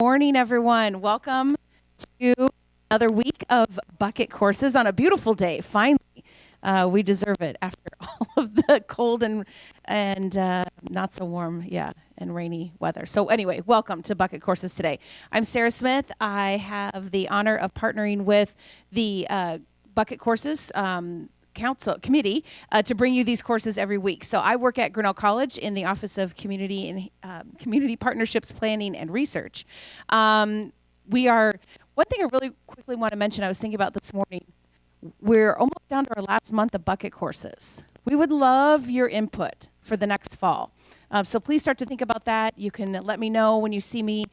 Morning, everyone. Welcome to another week of bucket courses on a beautiful day. Finally, we deserve it after all of the cold and not so warm, and rainy weather. So anyway, welcome to bucket courses today. I'm Sarah Smith. I have the honor of partnering with the bucket courses committee to bring you these courses every week. So I work at Grinnell College in the Office of Community and Community Partnerships Planning and Research. One thing I really quickly want to mention, I was thinking about this morning, we're almost down to our last month of bucket courses. We would love your input for the next fall. So please start to think about that. You can let me know when you see me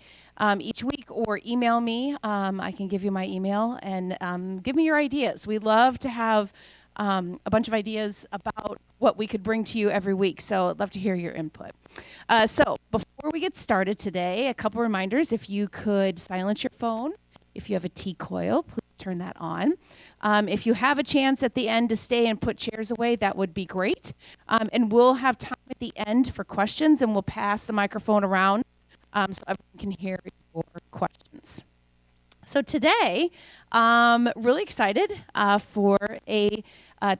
each week or email me. I can give you my email and give me your ideas. We love to have a bunch of ideas about what we could bring to you every week. So I'd love to hear your input. So before we get started today, a couple reminders. If you could silence your phone. If you have a tea coil, please turn that on. If you have a chance at the end to stay and put chairs away, that would be great. And we'll have time at the end for questions, and we'll pass the microphone around so everyone can hear your questions. So today, really excited for a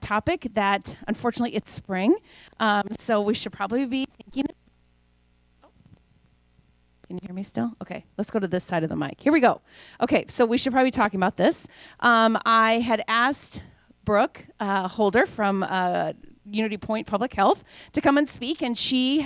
topic that, unfortunately, it's spring. So we should probably be thinking. Can you hear me still? Okay, let's go to this side of the mic. Here we go. Okay, so we should probably be talking about this. I had asked Brooke Holder from UnityPoint Public Health to come and speak, and she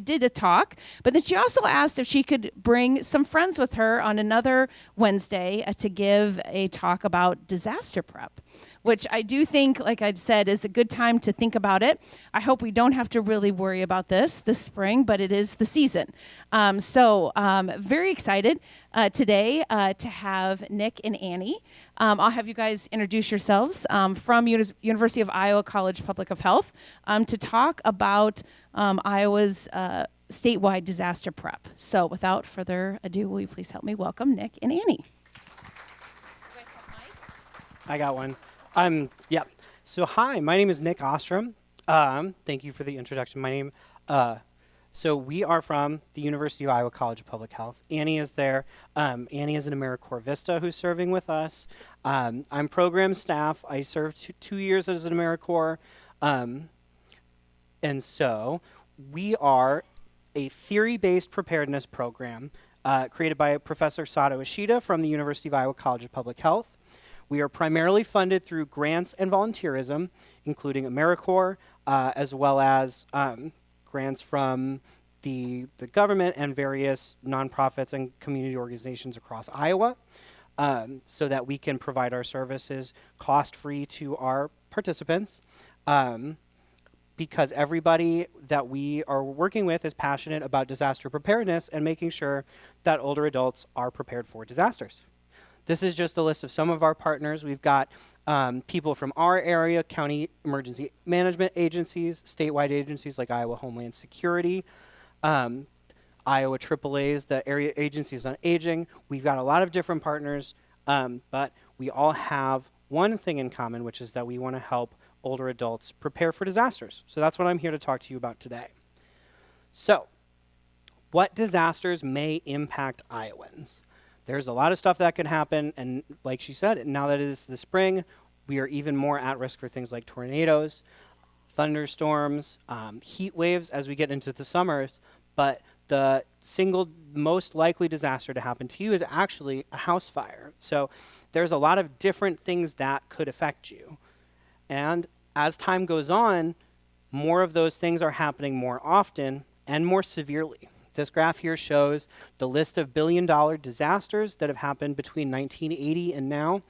did a talk, but then she also asked if she could bring some friends with her on another Wednesday to give a talk about disaster prep, which I do think, like I said, is a good time to think about it. I hope we don't have to really worry about this spring, but it is the season. So very excited today to have Nick and Annie. I'll have you guys introduce yourselves from University of Iowa College Public of Health to talk about Iowa's statewide disaster prep. So without further ado, will you please help me welcome Nick and Annie? You guys have mics? I got one. Yep. So hi, my name is Nick Ostrem. Thank you for the introduction. So we are from the University of Iowa College of Public Health. Annie is there. Annie is an AmeriCorps Vista who's serving with us. I'm program staff. I served 2 years as an AmeriCorps. And so we are a theory-based preparedness program created by Professor Sato Ishida from the University of Iowa College of Public Health. We are primarily funded through grants and volunteerism, including AmeriCorps, as well as grants from the government and various nonprofits and community organizations across Iowa, so that we can provide our services cost-free to our participants, because everybody that we are working with is passionate about disaster preparedness and making sure that older adults are prepared for disasters. This is just a list of some of our partners. We've got people from our area, county emergency management agencies, statewide agencies like Iowa Homeland Security, Iowa AAA's, the area agencies on aging. We've got a lot of different partners, but we all have one thing in common, which is that we want to help older adults prepare for disasters. So that's what I'm here to talk to you about today. So, what disasters may impact Iowans? There's a lot of stuff that can happen, and like she said, now that it is the spring, we are even more at risk for things like tornadoes, thunderstorms, heat waves as we get into the summers, but the single most likely disaster to happen to you is actually a house fire. So there's a lot of different things that could affect you. And as time goes on, more of those things are happening more often and more severely. This graph here shows the list of billion-dollar disasters that have happened between 1980 and now.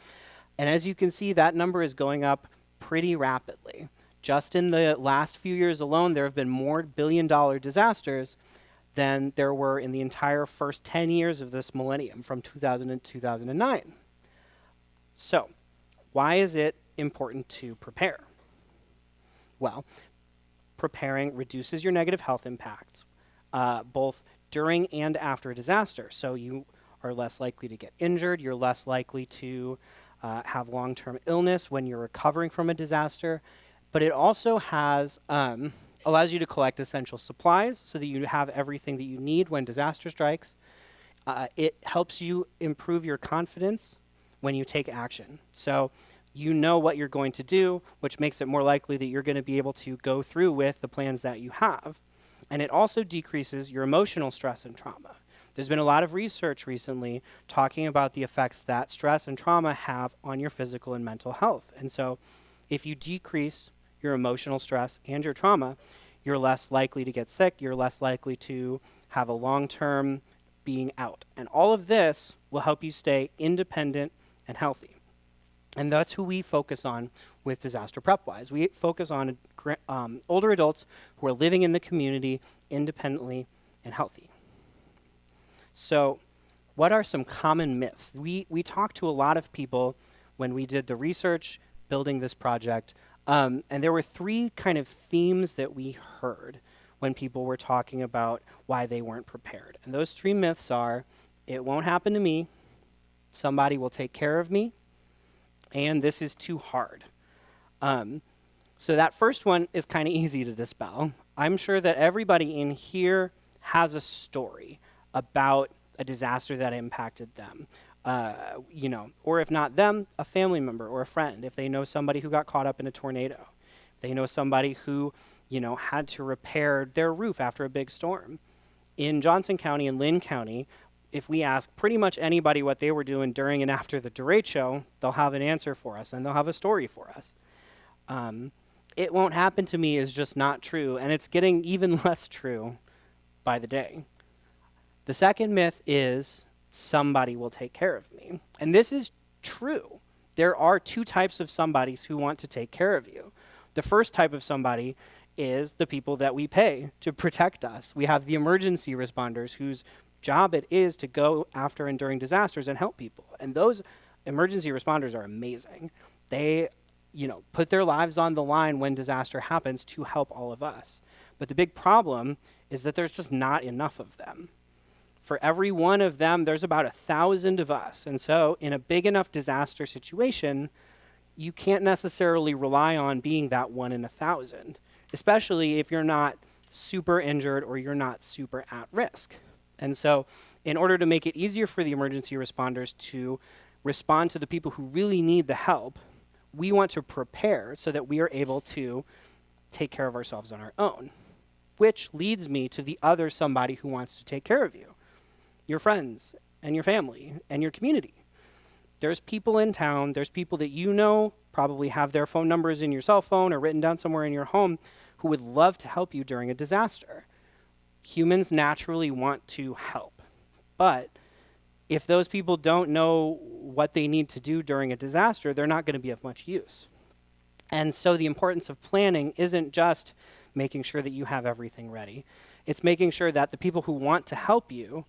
And as you can see, that number is going up pretty rapidly. Just in the last few years alone, there have been more billion-dollar disasters than there were in the entire first 10 years of this millennium, from 2000 to 2009. So, why is it important to prepare? Well, preparing reduces your negative health impacts, both during and after a disaster. So you are less likely to get injured, you're less likely to have long-term illness when you're recovering from a disaster, but it also has allows you to collect essential supplies so that you have everything that you need when disaster strikes. It helps you improve your confidence when you take action. So you know what you're going to do, which makes it more likely that you're going to be able to go through with the plans that you have. And it also decreases your emotional stress and trauma. There's been a lot of research recently talking about the effects that stress and trauma have on your physical and mental health. And so if you decrease your emotional stress and your trauma, you're less likely to get sick, you're less likely to have a long-term being out. And all of this will help you stay independent and healthy. And that's who we focus on with Disaster PrepWise. We focus on older adults who are living in the community independently and healthy. So what are some common myths? We talked to a lot of people when we did the research building this project, and there were three kind of themes that we heard when people were talking about why they weren't prepared. And those three myths are, it won't happen to me, somebody will take care of me, and this is too hard. So that first one is kind of easy to dispel. I'm sure that everybody in here has a story about a disaster that impacted them. Or if not them, a family member or a friend, if they know somebody who got caught up in a tornado, if they know somebody who, had to repair their roof after a big storm. In Johnson County and Lynn County, if we ask pretty much anybody what they were doing during and after the derecho, they'll have an answer for us and they'll have a story for us. It won't happen to me is just not true, and it's getting even less true by the day. The second myth is somebody will take care of me. And this is true. There are two types of somebodies who want to take care of you. The first type of somebody is the people that we pay to protect us. We have the emergency responders whose job it is to go after and during disasters and help people. And those emergency responders are amazing. They, put their lives on the line when disaster happens to help all of us. But the big problem is that there's just not enough of them. For every one of them, there's about 1,000 of us. And so in a big enough disaster situation, you can't necessarily rely on being that 1 in 1,000, especially if you're not super injured or you're not super at risk. And so in order to make it easier for the emergency responders to respond to the people who really need the help, we want to prepare so that we are able to take care of ourselves on our own, which leads me to the other somebody who wants to take care of you. Your friends and your family and your community. There's people in town, there's people that probably have their phone numbers in your cell phone or written down somewhere in your home who would love to help you during a disaster. Humans naturally want to help, but if those people don't know what they need to do during a disaster, they're not going to be of much use. And so the importance of planning isn't just making sure that you have everything ready. It's making sure that the people who want to help you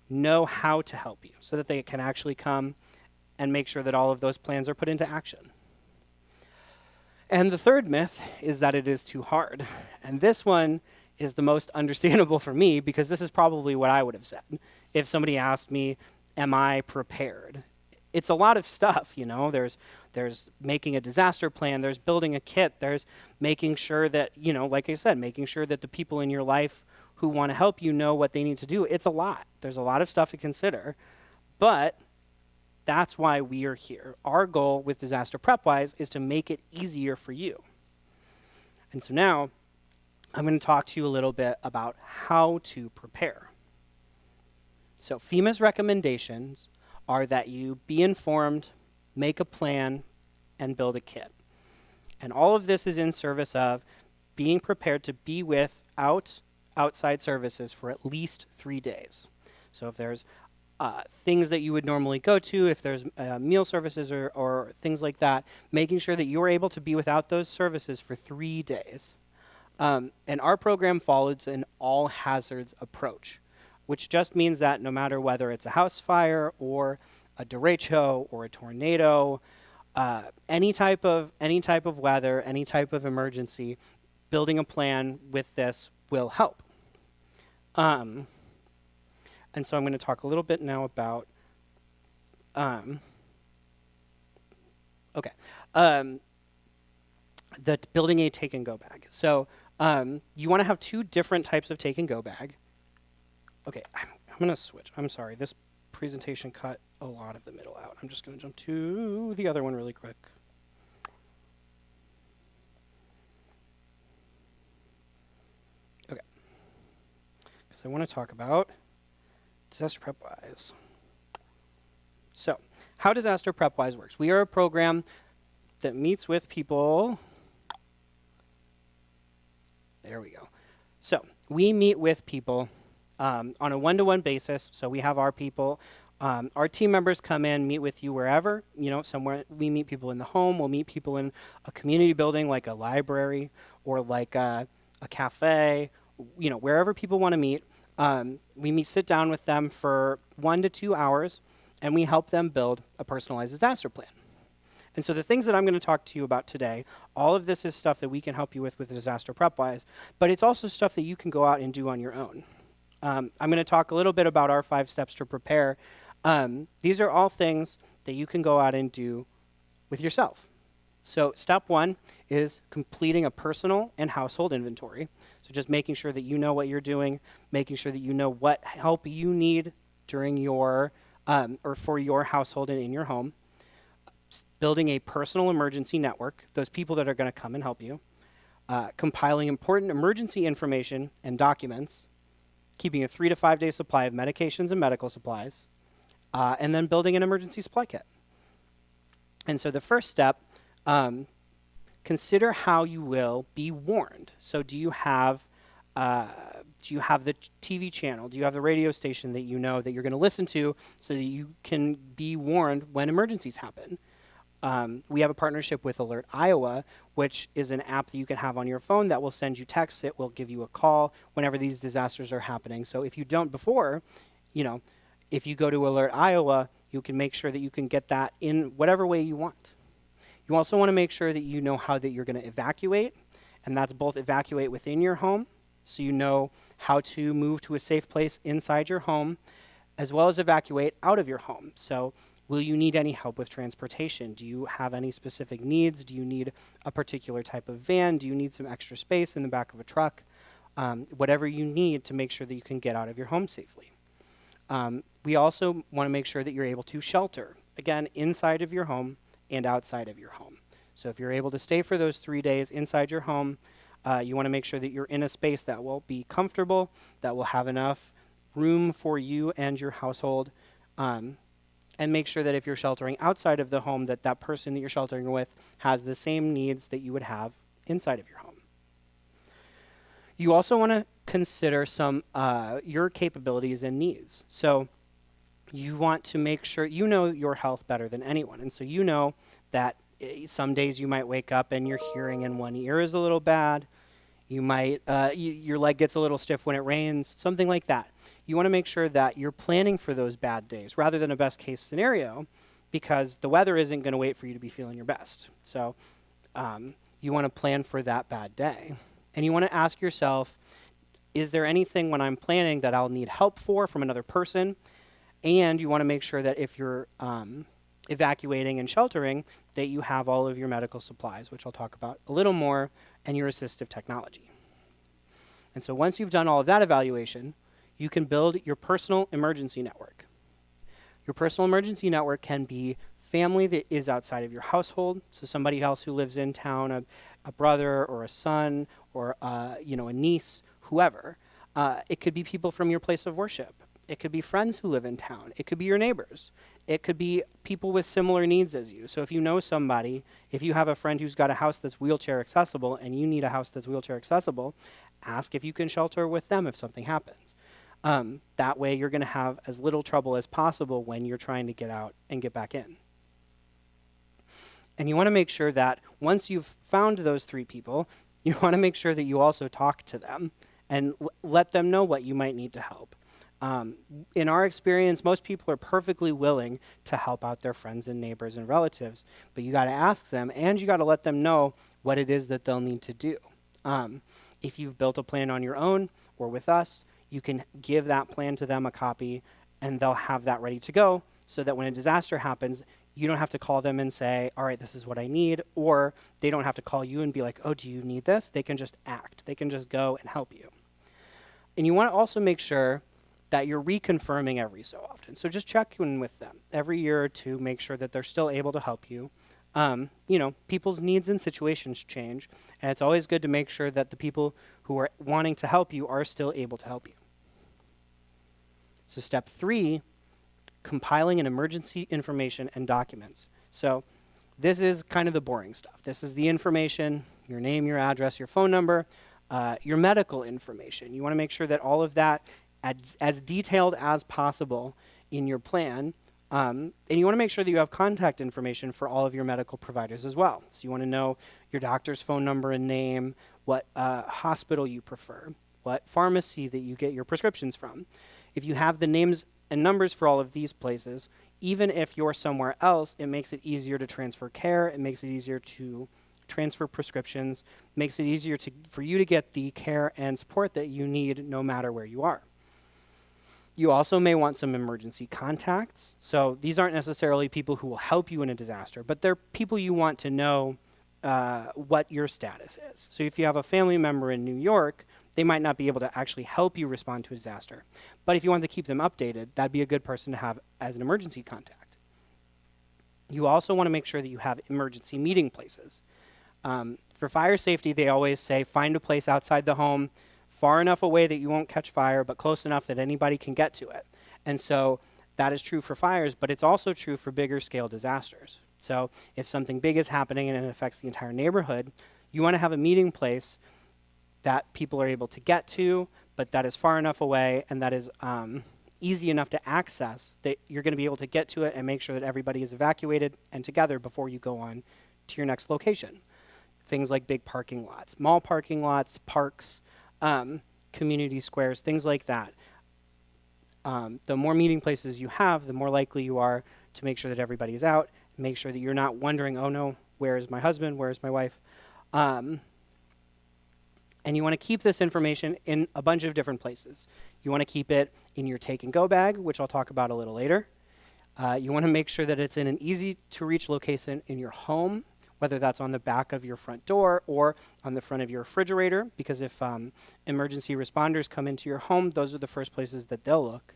know how to help you so that they can actually come and make sure that all of those plans are put into action. And the third myth is that it is too hard. And this one is the most understandable for me because this is probably what I would have said if somebody asked me, am I prepared? It's a lot of stuff, there's making a disaster plan, there's building a kit, there's making sure that, like I said, making sure that the people in your life who want to help you know what they need to do. It's a lot. There's a lot of stuff to consider, but that's why we are here. Our goal with Disaster PrepWise is to make it easier for you. And so now I'm going to talk to you a little bit about how to prepare. So FEMA's recommendations are that you be informed, make a plan, and build a kit. And all of this is in service of being prepared to be without outside services for at least 3 days. So if there's things that you would normally go to, if there's meal services or things like that, making sure that you're able to be without those services for 3 days. And our program follows an all hazards approach, which just means that no matter whether it's a house fire or a derecho or a tornado, any type of weather, any type of emergency, building a plan with this will help. And so I'm going to talk a little bit now about the building a take and go bag. So you want to have 2 different types of take and go bag. Okay, I'm going to switch. I'm sorry. This presentation cut a lot of the middle out. I'm just going to jump to the other one really quick. Okay. Because I want to talk about Disaster PrepWise. So, how Disaster PrepWise works. We are a program that meets with people. There we go. So, we meet with people on a one-to-one basis. So, we have our people. Our team members come in, meet with you wherever, somewhere. We meet people in the home. We'll meet people in a community building like a library or like a cafe, wherever people want to meet. We sit down with them for 1 to 2 hours, and we help them build a personalized disaster plan. And so the things that I'm going to talk to you about today, all of this is stuff that we can help you with Disaster PrepWise, but it's also stuff that you can go out and do on your own. I'm going to talk a little bit about our 5 steps to prepare. These are all things that you can go out and do with yourself. So step 1 is completing a personal and household inventory. So just making sure that you know what you're doing, making sure that you know what help you need during your or for your household and in your home. Building a personal emergency network, those people that are going to come and help you. Compiling important emergency information and documents. Keeping a 3 to 5 day supply of medications and medical supplies. And then building an emergency supply kit. And so the first step, consider how you will be warned. So do you have the TV channel? Do you have the radio station that you know that you're going to listen to so that you can be warned when emergencies happen? We have a partnership with Alert Iowa, which is an app that you can have on your phone that will send you texts. It will give you a call whenever these disasters are happening. So if you don't before, if you go to Alert Iowa, you can make sure that you can get that in whatever way you want. You also want to make sure that you know how that you're going to evacuate, and that's both evacuate within your home, so you know how to move to a safe place inside your home, as well as evacuate out of your home. So will you need any help with transportation? Do you have any specific needs? Do you need a particular type of van? Do you need some extra space in the back of a truck? Whatever you need to make sure that you can get out of your home safely. We also want to make sure that you're able to shelter, again, inside of your home and outside of your home. So if you're able to stay for those 3 days inside your home, you want to make sure that you're in a space that will be comfortable, that will have enough room for you and your household, and make sure that if you're sheltering outside of the home, that that person that you're sheltering with has the same needs that you would have inside of your home. You also want to consider some your capabilities and needs. So you want to make sure you know your health better than anyone. And so you know that some days you might wake up and your hearing in one ear is a little bad. You might, your leg gets a little stiff when it rains, something like that. You want to make sure that you're planning for those bad days rather than a best case scenario, because the weather isn't going to wait for you to be feeling your best. So you want to plan for that bad day. And you want to ask yourself, is there anything when I'm planning that I'll need help for from another person? And you want to make sure that if you're evacuating and sheltering, that you have all of your medical supplies, which I'll talk about a little more, and your assistive technology. And so once you've done all of that evaluation, you can build your personal emergency network. Your personal emergency network can be family that is outside of your household, so somebody else who lives in town, a brother or a son or a niece, whoever. It could be people from your place of worship. It could be friends who live in town. It could be your neighbors. It could be people with similar needs as you. So if you know somebody, if you have a friend who's got a house that's wheelchair accessible and you need a house that's wheelchair accessible, ask if you can shelter with them if something happens. That way you're going to have as little trouble as possible when you're trying to get out and get back in. And you want to make sure that once you've found those 3 people, you want to make sure that you also talk to them and let them know what you might need to help. In our experience, most people are perfectly willing to help out their friends and neighbors and relatives, but you got to ask them and you got to let them know what it is that they'll need to do. If you've built a plan on your own or with us, you can give that plan to them a copy and they'll have that ready to go so that when a disaster happens, you don't have to call them and say, all right, this is what I need, or they don't have to call you and be like, oh, do you need this? They can just act. They can just go and help you. And you want to also make sure that you're reconfirming every so often. So just check in with them every year or two, make sure that they're still able to help you. People's needs and situations change, and it's always good to make sure that the people who are wanting to help you are still able to help you. So step 3, compiling an emergency information and documents. So this is kind of the boring stuff. This is the information, your name, your address, your phone number, your medical information. You want to make sure that all of that as detailed as possible in your plan. And you want to make sure that you have contact information for all of your medical providers as well. So you want to know your doctor's phone number and name, what hospital you prefer, what pharmacy that you get your prescriptions from. If you have the names and numbers for all of these places, even if you're somewhere else, it makes it easier to transfer care. It makes it easier to transfer prescriptions, makes it easier for you to get the care and support that you need no matter where you are. You also may want some emergency contacts. So these aren't necessarily people who will help you in a disaster, but they're people you want to know what your status is. So if you have a family member in New York, they might not be able to actually help you respond to a disaster. But if you want to keep them updated, that'd be a good person to have as an emergency contact. You also want to make sure that you have emergency meeting places. For fire safety, they always say find a place outside the home, far enough away that you won't catch fire, but close enough that anybody can get to it. And so that is true for fires, but it's also true for bigger scale disasters. So if something big is happening and it affects the entire neighborhood, you want to have a meeting place that people are able to get to, but that is far enough away and that is easy enough to access that you're going to be able to get to it and make sure that everybody is evacuated and together before you go on to your next location. Things like big parking lots, mall parking lots, parks, community squares, things like that. The more meeting places you have, the more likely you are to make sure that everybody is out, make sure that you're not wondering, oh no, where is my husband, where is my wife? And you want to keep this information in a bunch of different places. You want to keep it in your take and go bag, which I'll talk about a little later. You want to make sure that it's in an easy to reach location in your home, whether that's on the back of your front door or on the front of your refrigerator, because if emergency responders come into your home, those are the first places that they'll look.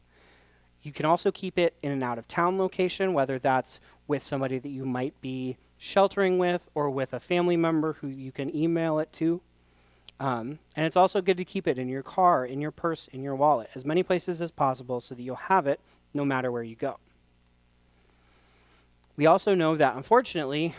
You can also keep it in an out-of-town location, whether that's with somebody that you might be sheltering with or with a family member who you can email it to. And it's also good to keep it in your car, in your purse, in your wallet, as many places as possible so that you'll have it no matter where you go. We also know that, unfortunately,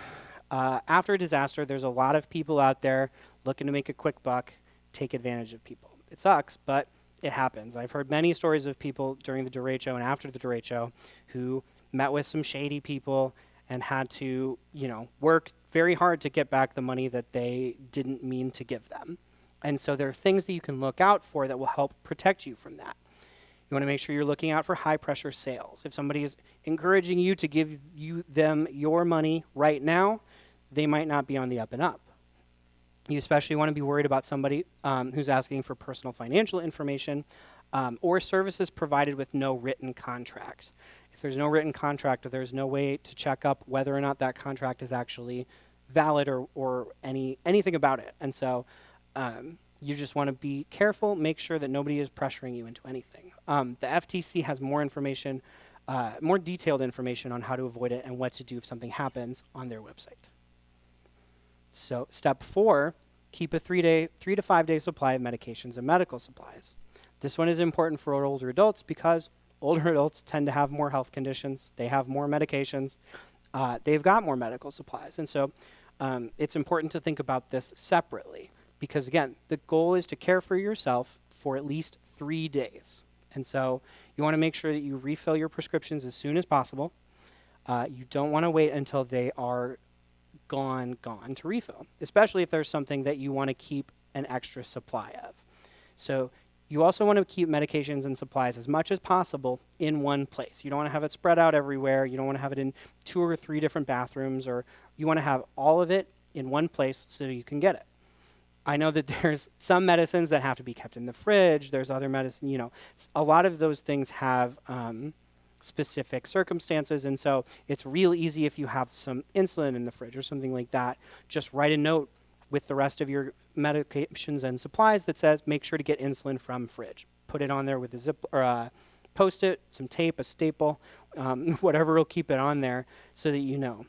after a disaster, there's a lot of people out there looking to make a quick buck, take advantage of people. It sucks, but it happens. I've heard many stories of people during the derecho and after the derecho who met with some shady people and had to, work very hard to get back the money that they didn't mean to give them. And so there are things that you can look out for that will help protect you from that. You want to make sure you're looking out for high pressure sales. If somebody is encouraging you to give them your money right now, they might not be on the up and up. You especially want to be worried about somebody who's asking for personal financial information or services provided with no written contract. If there's no written contract or there's no way to check up whether or not that contract is actually valid or anything about it. And so you just want to be careful, make sure that nobody is pressuring you into anything. The FTC has more information, more detailed information on how to avoid it and what to do if something happens on their website. So step 4, keep a 3 to 5 day supply of medications and medical supplies. This one is important for older adults because older adults tend to have more health conditions. They have more medications. They've got more medical supplies. And so it's important to think about this separately because, again, the goal is to care for yourself for at least 3 days. And so you want to make sure that you refill your prescriptions as soon as possible. You don't want to wait until they are gone to refill, especially if there's something that you want to keep an extra supply of. So you also want to keep medications and supplies as much as possible in one place. You don't want to have it spread out everywhere. You don't want to have it in 2 or 3 different bathrooms, or you want to have all of it in one place so you can get it. I know that there's some medicines that have to be kept in the fridge. There's other medicine, a lot of those things have specific circumstances, and so it's real easy if you have some insulin in the fridge or something like that. Just write a note with the rest of your medications and supplies that says make sure to get insulin from fridge. Put it on there with a zip or Post-it, some tape, a staple, whatever will keep it on there so that you know.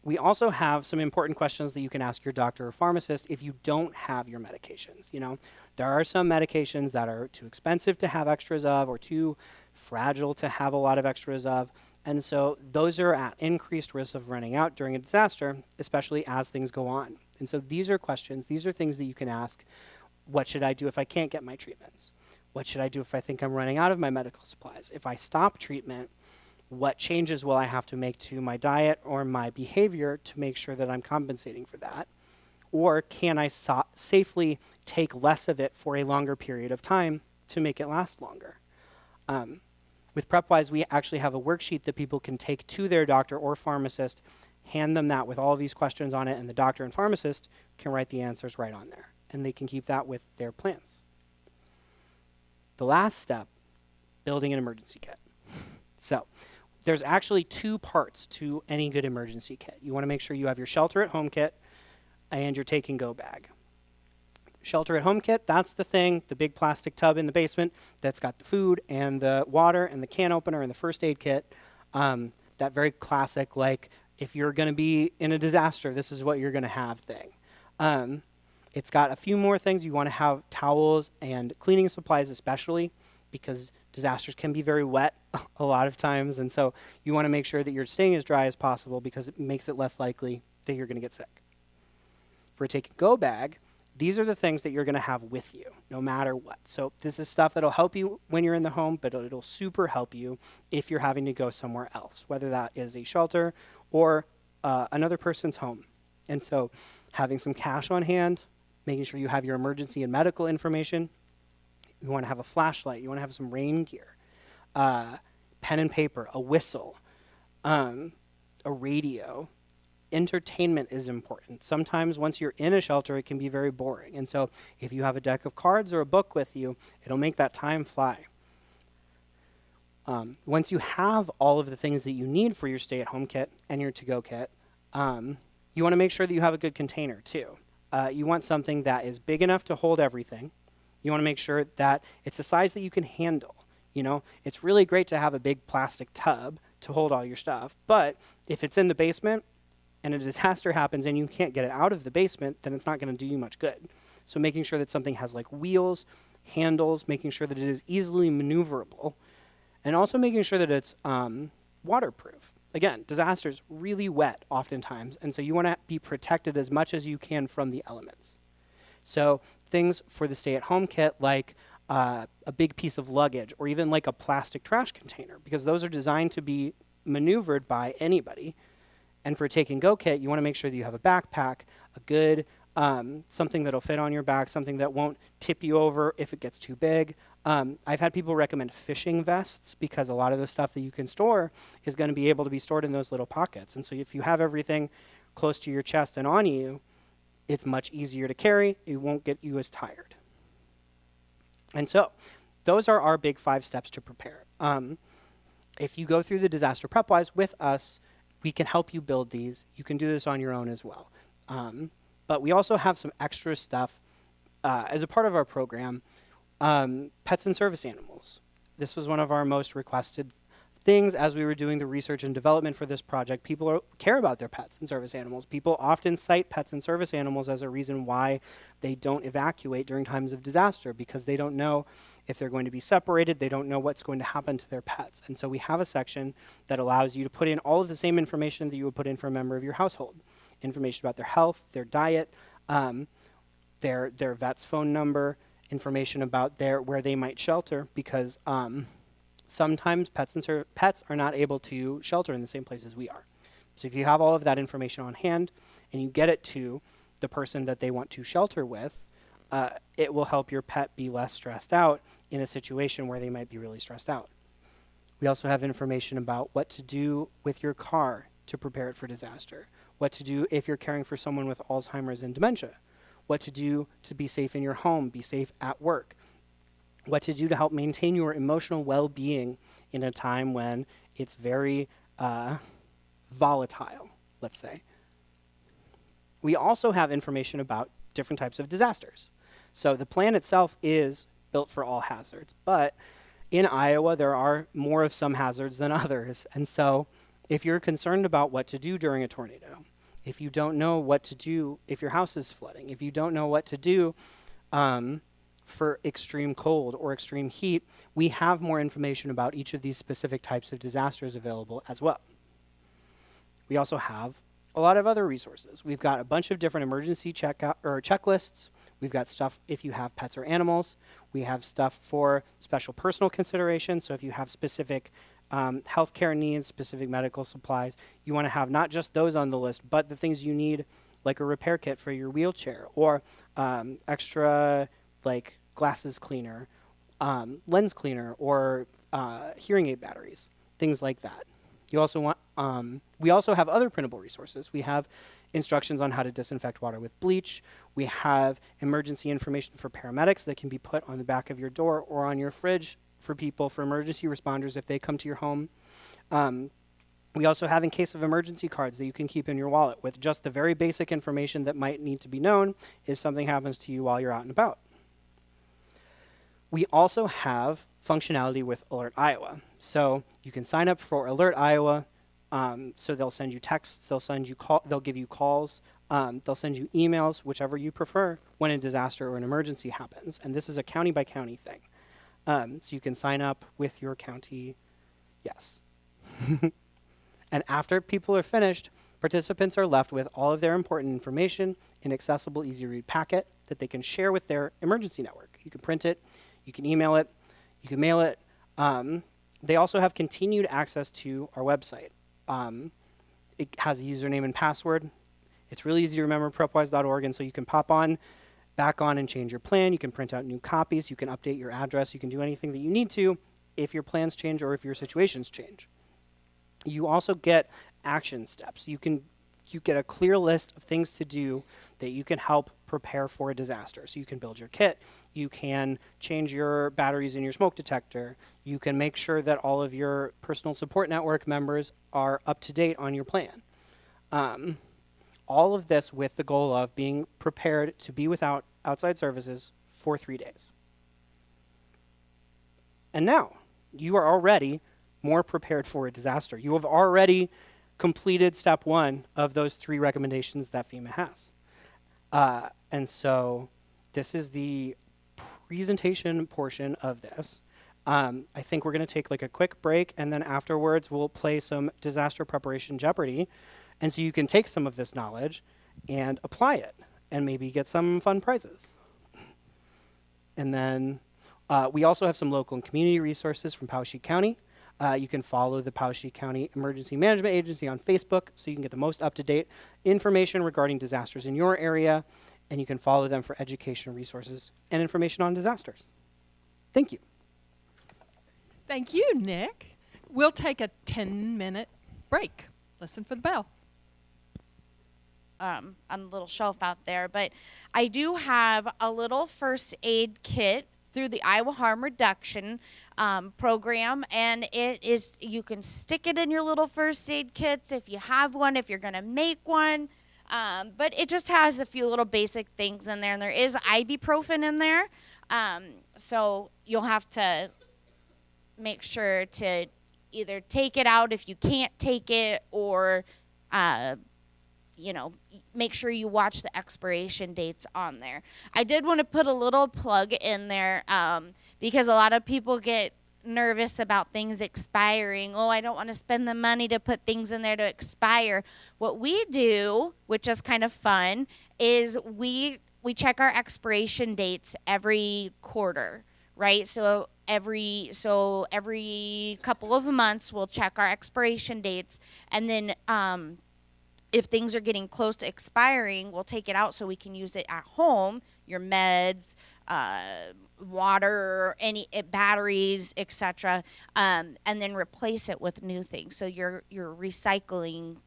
We also have some important questions that you can ask your doctor or pharmacist if you don't have your medications. You know, there are some medications that are too expensive to have extras of or too fragile to have a lot of extras of. And so those are at increased risk of running out during a disaster, especially as things go on. And so these are questions, these are things that you can ask. What should I do if I can't get my treatments? What should I do if I think I'm running out of my medical supplies? If I stop treatment, what changes will I have to make to my diet or my behavior to make sure that I'm compensating for that? Or can I safely take less of it for a longer period of time to make it last longer? With PrepWise, we actually have a worksheet that people can take to their doctor or pharmacist, hand them that with all of these questions on it, and the doctor and pharmacist can write the answers right on there. And they can keep that with their plans. The last step, building an emergency kit. So there's actually two parts to any good emergency kit. You want to make sure you have your shelter at home kit and your take and go bag. Shelter at home kit, that's the thing, the big plastic tub in the basement that's got the food and the water and the can opener and the first aid kit. That very classic, like, if you're going to be in a disaster, this is what you're going to have thing. It's got a few more things. You want to have towels and cleaning supplies, especially because disasters can be very wet a lot of times. And so you want to make sure that you're staying as dry as possible because it makes it less likely that you're going to get sick. For a take and go bag, these are the things that you're going to have with you no matter what. So this is stuff that'll help you when you're in the home, but it'll super help you if you're having to go somewhere else, whether that is a shelter or another person's home. And so having some cash on hand, making sure you have your emergency and medical information. You want to have a flashlight. You want to have some rain gear, pen and paper, a whistle, a radio. Entertainment is important. Sometimes once you're in a shelter, it can be very boring. And so if you have a deck of cards or a book with you, it'll make that time fly. Once you have all of the things that you need for your stay-at-home kit and your to-go kit, you want to make sure that you have a good container too. You want something that is big enough to hold everything. You want to make sure that it's a size that you can handle. You know, it's really great to have a big plastic tub to hold all your stuff, but if it's in the basement and a disaster happens and you can't get it out of the basement, then it's not going to do you much good. So making sure that something has like wheels, handles, making sure that it is easily maneuverable, and also making sure that it's waterproof. Again, disasters really wet oftentimes, and so you want to be protected as much as you can from the elements. So things for the stay-at-home kit like a big piece of luggage or even like a plastic trash container, because those are designed to be maneuvered by anybody. And for a take-and-go kit, you want to make sure that you have a backpack, a good something that'll fit on your back, something that won't tip you over if it gets too big. I've had people recommend fishing vests because a lot of the stuff that you can store is going to be able to be stored in those little pockets. And so if you have everything close to your chest and on you, it's much easier to carry. It won't get you as tired. And so those are our big 5 steps to prepare. If you go through the Disaster PrepWise with us, we can help you build these. You can do this on your own as well. But we also have some extra stuff as a part of our program, pets and service animals. This was one of our most requested things as we were doing the research and development for this project. People care about their pets and service animals. People often cite pets and service animals as a reason why they don't evacuate during times of disaster, because they don't know if they're going to be separated. They don't know what's going to happen to their pets. And so we have a section that allows you to put in all of the same information that you would put in for a member of your household. Information about their health, their diet, their vet's phone number, information about where they might shelter, because sometimes pets are not able to shelter in the same place as we are. So if you have all of that information on hand and you get it to the person that they want to shelter with, it will help your pet be less stressed out in a situation where they might be really stressed out. We also have information about what to do with your car to prepare it for disaster, what to do if you're caring for someone with Alzheimer's and dementia, what to do to be safe in your home, be safe at work, what to do to help maintain your emotional well-being in a time when it's very volatile, let's say. We also have information about different types of disasters. So the plan itself is built for all hazards. But in Iowa, there are more of some hazards than others. And so if you're concerned about what to do during a tornado, if you don't know what to do if your house is flooding, if you don't know what to do for extreme cold or extreme heat, we have more information about each of these specific types of disasters available as well. We also have a lot of other resources. We've got a bunch of different emergency checklists. We've got stuff if you have pets or animals. We have stuff for special personal considerations. So if you have specific healthcare needs, specific medical supplies, you want to have not just those on the list, but the things you need, like a repair kit for your wheelchair, or extra like glasses cleaner, lens cleaner, or hearing aid batteries, things like that. You also want. We also have other printable resources. We have instructions on how to disinfect water with bleach. We have emergency information for paramedics that can be put on the back of your door or on your fridge for people, for emergency responders if they come to your home. We also have in case of emergency cards that you can keep in your wallet with just the very basic information that might need to be known if something happens to you while you're out and about. We also have functionality with Alert Iowa. So you can sign up for Alert Iowa. So they'll send you texts, they'll give you calls, they'll send you emails, whichever you prefer, when a disaster or an emergency happens. And this is a county by county thing. So you can sign up with your county, yes. And after people are finished, participants are left with all of their important information in accessible, easy-to-read packet that they can share with their emergency network. You can print it, you can email it, you can mail it. They also have continued access to our website. It has a username and password. It's really easy to remember, prepwise.org, and so you can pop on, back on, and change your plan. You can print out new copies. You can update your address. You can do anything that you need to if your plans change or if your situations change. You also get action steps. You get a clear list of things to do that you can help prepare for a disaster. So you can build your kit. You can change your batteries in your smoke detector. You can make sure that all of your personal support network members are up to date on your plan. All of this with the goal of being prepared to be without outside services for 3 days. And now, you are already more prepared for a disaster. You have already completed step 1 of those 3 recommendations that FEMA has. And so this is the presentation portion of this. I think we're going to take like a quick break, and then afterwards we'll play some disaster preparation Jeopardy. And so you can take some of this knowledge and apply it and maybe get some fun prizes. And then we also have some local and community resources from Poweshiek County. You can follow the Poweshiek County Emergency Management Agency on Facebook so you can get the most up-to-date information regarding disasters in your area, and you can follow them for education resources and information on disasters. Thank you. Thank you, Nick. We'll take a 10-minute break. Listen for the bell. On the little shelf out there, but I do have a little first aid kit through the Iowa Harm Reduction program, and it is, you can stick it in your little first aid kits if you have one, if you're going to make one, but it just has a few little basic things in there, and there is ibuprofen in there, so you'll have to make sure to either take it out if you can't take it, or make sure you watch the expiration dates on there. I did want to put a little plug in there because a lot of people get nervous about things expiring. Oh, I don't want to spend the money to put things in there to expire. What we do, which is kind of fun, is we check our expiration dates every quarter, right? So every couple of months we'll check our expiration dates, and then if things are getting close to expiring, we'll take it out so we can use it at home, your meds, water, any batteries, etc., and then replace it with new things. So you're recycling,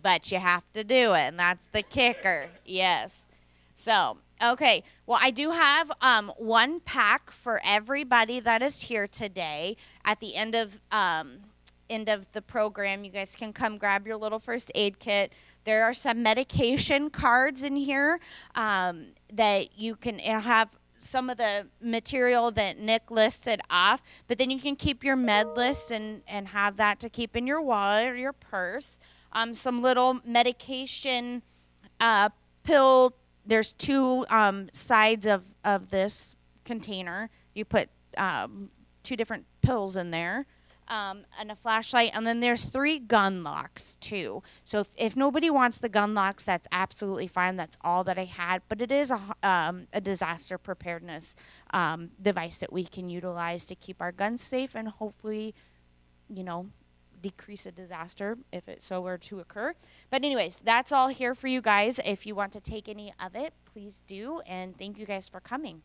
but you have to do it, and that's the kicker. Yes. So, okay. Well, I do have one pack for everybody that is here today. At the end of the program, you guys can come grab your little first aid kit. There are some medication cards in here that you can have some of the material that Nick listed off, but then you can keep your med list and have that to keep in your wallet or your purse. Some little medication pill. There's two sides of this container. You put 2 different pills in there. And a flashlight, and then there's 3 gun locks too. So if nobody wants the gun locks, that's absolutely fine. That's all that I had, but it is a disaster preparedness device that we can utilize to keep our guns safe and hopefully, decrease a disaster if it so were to occur. But anyways, that's all here for you guys. If you want to take any of it, please do, and thank you guys for coming.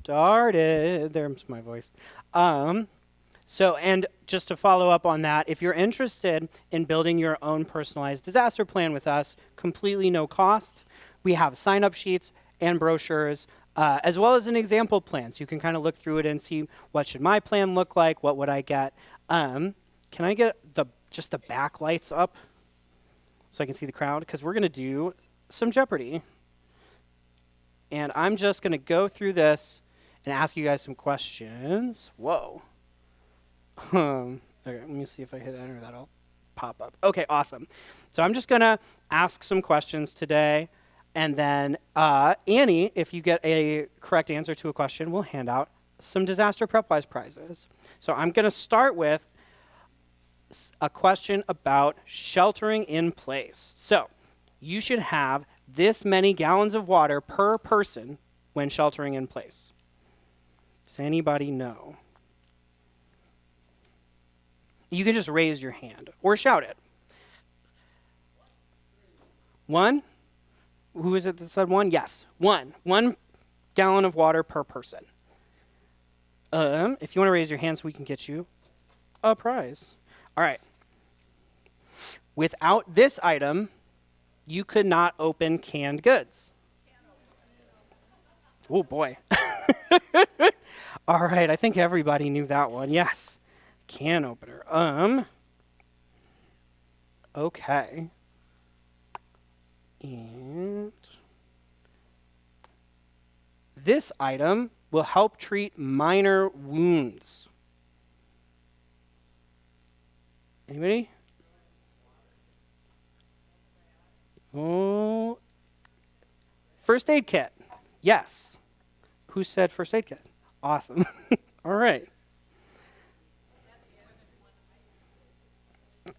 Started. There's my voice. So, and just to follow up on that, if you're interested in building your own personalized disaster plan with us, completely no cost, we have sign-up sheets and brochures, as well as an example plan. So you can kind of look through it and see what should my plan look like, what would I get. Can I get just the backlights up so I can see the crowd? Because we're going to do some Jeopardy. And I'm just going to go through this and ask you guys some questions. Whoa. Okay, let me see if I hit enter. That'll pop up. Okay, awesome. So I'm just going to ask some questions today. And then Annie, if you get a correct answer to a question, will hand out some Disaster PrepWise prizes. So I'm going to start with a question about sheltering in place. So you should have this many gallons of water per person when sheltering in place. Does anybody know? You can just raise your hand or shout it. 1? Who is it that said 1? Yes, 1. 1 gallon of water per person. If you want to raise your hand so we can get you a prize. All right. Without this item, you could not open canned goods. Oh, boy. All right, I think everybody knew that one. Yes, can opener. Okay. And this item will help treat minor wounds. Anybody? Oh, first aid kit. Yes. Who said first aid kit? Awesome. All right.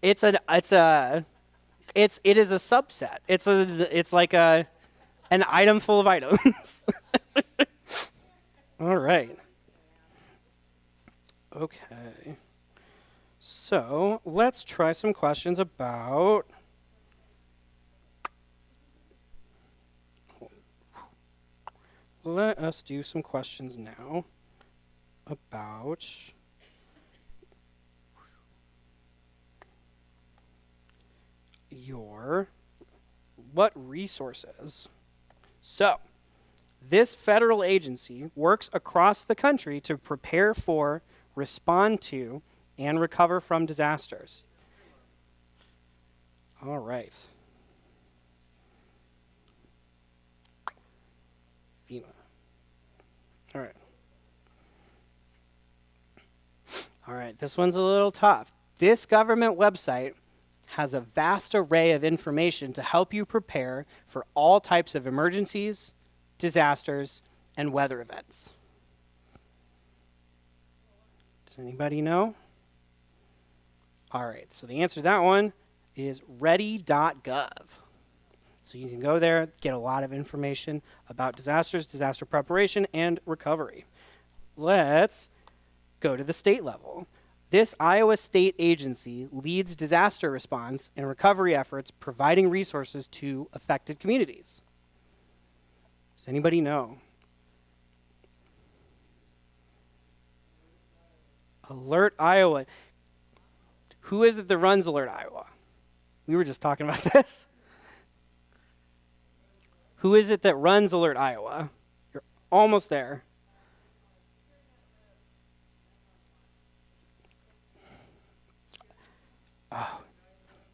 It is a subset. It's like an item full of items. All right. Okay. So let's try some questions about. Let us do some questions now about what resources. So, this federal agency works across the country to prepare for, respond to, and recover from disasters. All right. FEMA. All right. All right, this one's a little tough. This government website has a vast array of information to help you prepare for all types of emergencies, disasters, and weather events. Does anybody know? All right, so the answer to that one is ready.gov. So you can go there, get a lot of information about disasters, disaster preparation, and recovery. Let's go to the state level. This Iowa state agency leads disaster response and recovery efforts, providing resources to affected communities. Does anybody know? Alert Iowa. Who is it that runs Alert Iowa? We were just talking about this. Who is it that runs Alert Iowa? You're almost there. Oh,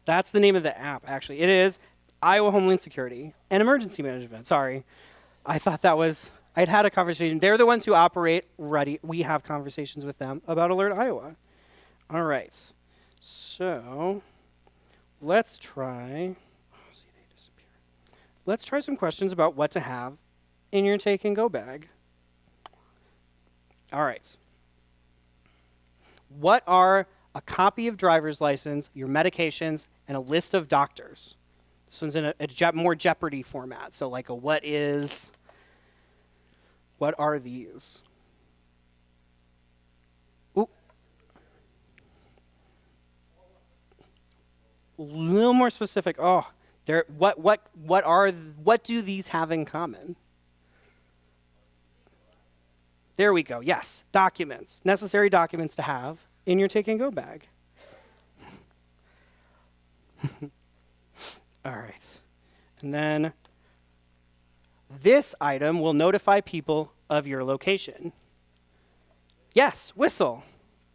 that's the name of the app, actually. It is Iowa Homeland Security and Emergency Management. Sorry. I thought that was, I'd had a conversation. They're the ones who operate Ready. We have conversations with them about Alert Iowa. All right. So let's try, see, they disappear. Let's try some questions about what to have in your take and go bag. All right. What are a copy of driver's license, your medications, and a list of doctors? This one's in a more Jeopardy format. So like a what are these? Ooh. A little more specific. Oh, what do these have in common? There we go. Yes, documents. Necessary documents to have in your take and go bag. All right. And then this item will notify people of your location. Yes, whistle.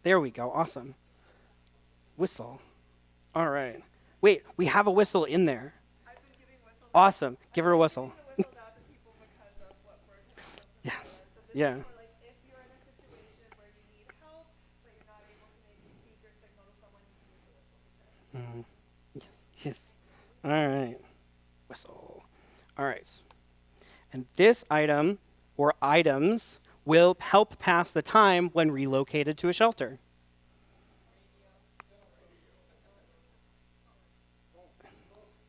There we go. Awesome. Whistle. All right. Wait, we have a whistle in there. I've been giving whistles. Awesome. Give her a whistle. I'm giving a whistle now to people because of what we're Yes. So this Yeah. is for, like, if you're in a situation where you need help, but you're not able to make a speaker signal to someone, you can use a whistle instead. Yes. All right. Whistle. All right. And this item or items will help pass the time when relocated to a shelter.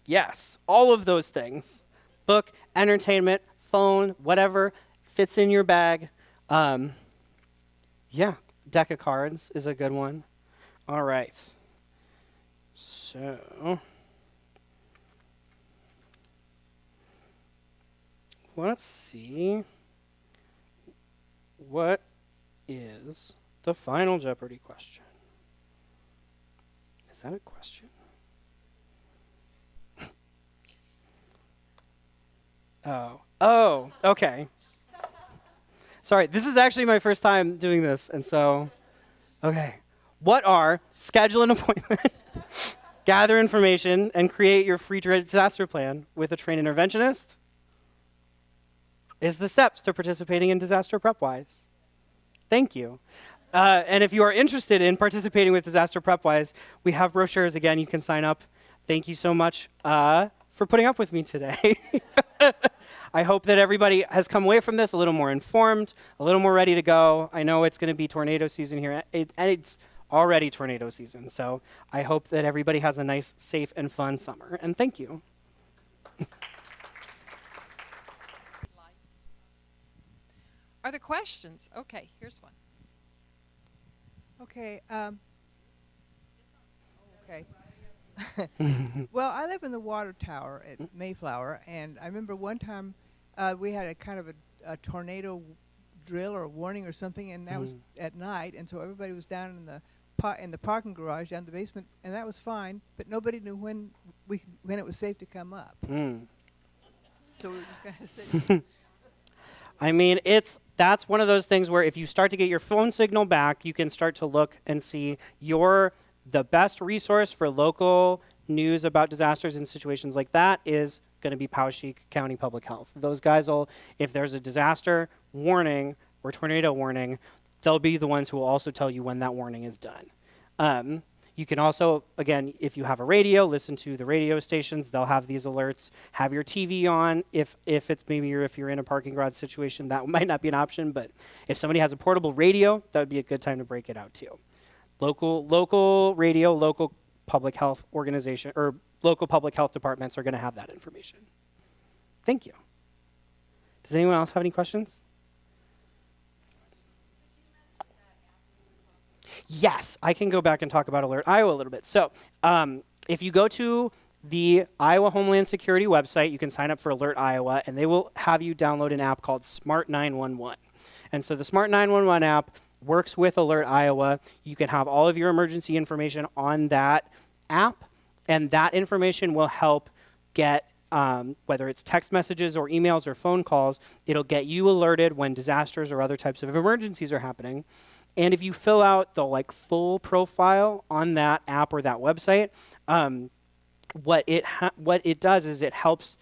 Yes, all of those things. Book, entertainment, phone, whatever fits in your bag. Yeah, deck of cards is a good one. All right. So let's see. What is the final Jeopardy question? Is that a question? Oh, okay. Sorry, this is actually my first time doing this, and so, okay. What are schedule an appointment, gather information, and create your free disaster plan with a trained interventionist? Is the steps to participating in Disaster PrepWise. Thank you. And if you are interested in participating with Disaster PrepWise, we have brochures. Again, you can sign up. Thank you so much for putting up with me today. I hope that everybody has come away from this a little more informed, a little more ready to go. I know it's going to be tornado season here, and it's already tornado season. So I hope that everybody has a nice, safe, and fun summer. And thank you. Are there questions? Okay, here's one. Okay. Okay. Well, I live in the water tower at Mayflower, and I remember one time we had a kind of a tornado drill or warning or something, and that was at night, and so everybody was down in the parking garage down in the basement, and that was fine, but nobody knew when it was safe to come up. So we were just kind of sitting. I mean, that's one of those things where if you start to get your phone signal back, you can start to look and see the best resource for local news about disasters and situations like that is going to be Poweshiek County Public Health. Those guys if there's a disaster warning or tornado warning, they'll be the ones who will also tell you when that warning is done. You can also, again, if you have a radio, listen to the radio stations. They'll have these alerts. Have your TV on. If you're in a parking garage situation, that might not be an option. But if somebody has a portable radio, that would be a good time to break it out too. Local radio, local public health organization, or local public health departments are going to have that information. Thank you. Does anyone else have any questions? Yes, I can go back and talk about Alert Iowa a little bit. So if you go to the Iowa Homeland Security website, you can sign up for Alert Iowa, and they will have you download an app called Smart 911. And so the Smart 911 app works with Alert Iowa. You can have all of your emergency information on that app, and that information will help get, whether it's text messages or emails or phone calls, it'll get you alerted when disasters or other types of emergencies are happening. And if you fill out the full profile on that app or that website, what it does is it helps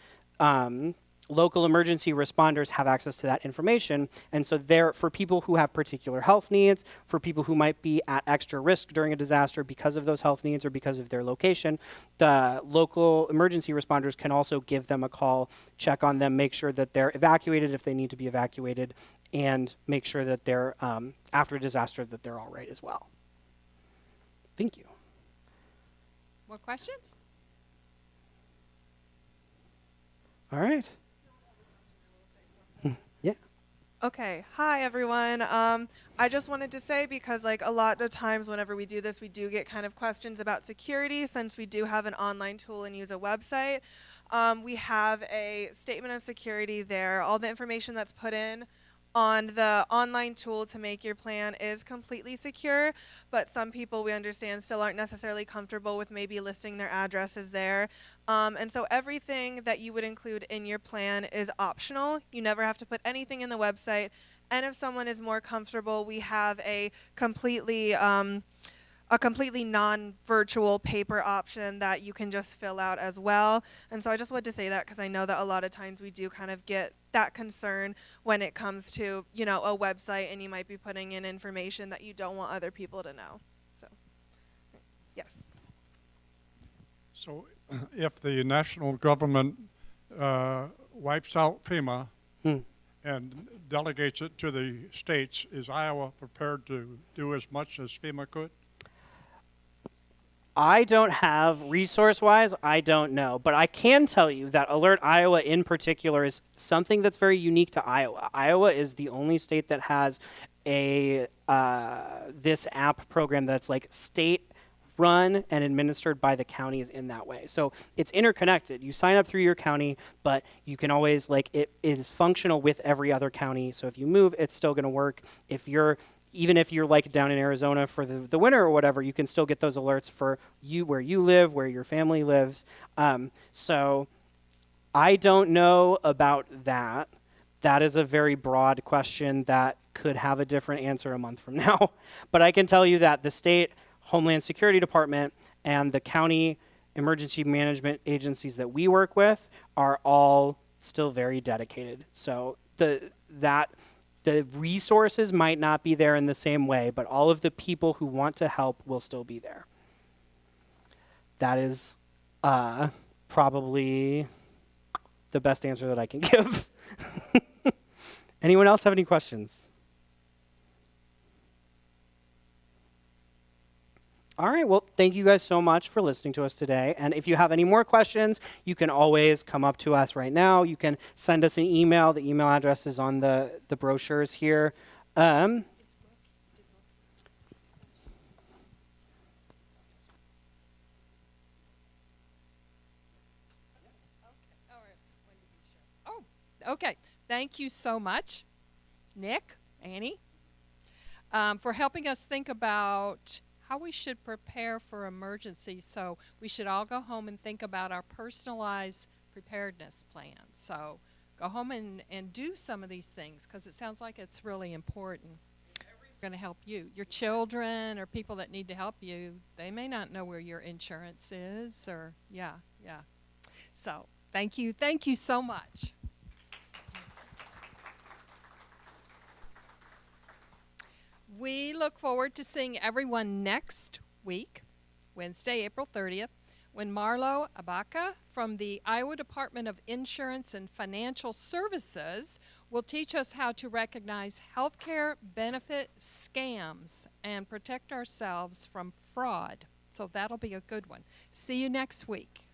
local emergency responders have access to that information. And so there, for people who have particular health needs, for people who might be at extra risk during a disaster because of those health needs or because of their location, the local emergency responders can also give them a call, check on them, make sure that they're evacuated if they need to be evacuated, and make sure that they're, after a disaster, that they're all right as well. Thank you. More questions? All right. Yeah. Okay, hi everyone. I just wanted to say, because like a lot of times whenever we do this, we do get kind of questions about security, since we do have an online tool and use a website. We have a statement of security there. All the information that's put in on the online tool to make your plan is completely secure, but some people, we understand, still aren't necessarily comfortable with maybe listing their addresses there. And so everything that you would include in your plan is optional. You never have to put anything in the website. And if someone is more comfortable, we have a completely non-virtual paper option that you can just fill out as well. And so I just wanted to say that because I know that a lot of times we do kind of get that concern when it comes to, you know, a website, and you might be putting in information that you don't want other people to know. So, yes. So if the national government wipes out FEMA and delegates it to the states, is Iowa prepared to do as much as FEMA could? I don't have, resource-wise, I don't know. But I can tell you that Alert Iowa in particular is something that's very unique to Iowa. Iowa is the only state that has a this app program that's like state run and administered by the counties in that way. So it's interconnected. You sign up through your county, but you can always, like, it is functional with every other county. So if you move, it's still going to work. Even if you're like down in Arizona for the winter or whatever, you can still get those alerts for you, where you live, where your family lives. So I don't know about that. That is a very broad question that could have a different answer a month from now. But I can tell you that the state Homeland Security Department and the county emergency management agencies that we work with are all still very dedicated. So the resources might not be there in the same way, but all of the people who want to help will still be there. That is probably the best answer that I can give. Anyone else have any questions? All right, well, thank you guys so much for listening to us today. And if you have any more questions, you can always come up to us right now. You can send us an email. The email address is on the brochures here. Oh, okay. Thank you so much, Nick, Annie, for helping us think about how we should prepare for emergencies. So we should all go home and think about our personalized preparedness plan. So go home and do some of these things, because it sounds like it's really important. Going to help you. Your children or people that need to help you, they may not know where your insurance is, or yeah. So thank you so much. We look forward to seeing everyone next week, Wednesday, April 30th, when Marlo Abaca from the Iowa Department of Insurance and Financial Services will teach us how to recognize healthcare benefit scams and protect ourselves from fraud. So that'll be a good one. See you next week.